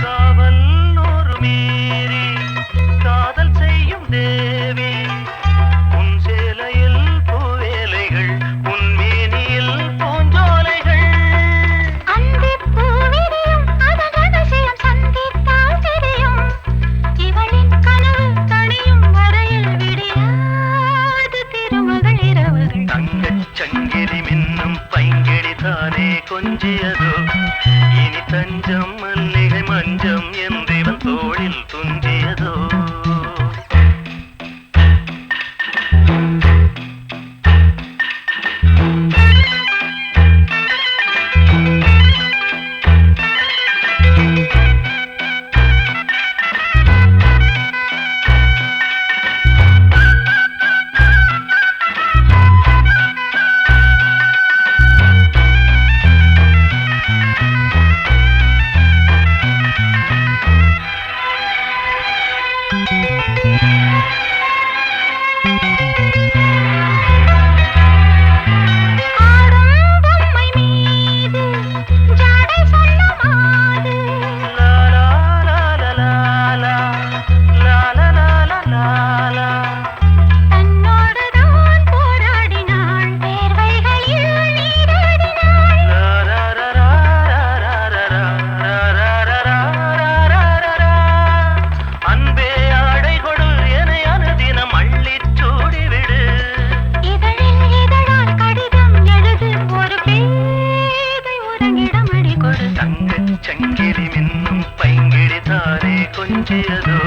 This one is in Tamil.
காவல் நூறு மீறி காதல் செய்யும் தேவி உன் சேலையில் பூவேலைகள் உன் மேனியில் பூஞ்சோலைகள் அந்தி பூவிரியும் அதன் அதிசயம் சந்தித்தால் தெரியும் இவளின் கனவு தணியும் வரையில் விடியாது திருமகள் இரவுகள் தங்கச் சங்கிலி மின்னும் பைங்கிழி தானே கொஞ்சியதோ இனி தஞ்சம் மல்லிகை மஞ்சம் என்றிவன் தோளில் துஞ்சியதோ ஆடும் பொம்மை மீது ஜாடை சொல்லும் ஆடு லா லா லா லா லா லா லா லா லா லா லா தன்னோடுதான் போராடினாள் வேர்வைகளில் நீராடினாள் லா ரா ரா ரா ரா ரா ரா ரா ரா ரா ரா. அன்பே ஆடை கொடு என அனுதினம் அள்ளிச் சூடிவிடு இதழில் இதழால் கடிதம் எழுது ஒரு பேதை உறங்கிடம் அடி கொடு தங்கச் சங்கிலி மின்னும் பைங்கிழி தானே கொஞ்சியதோ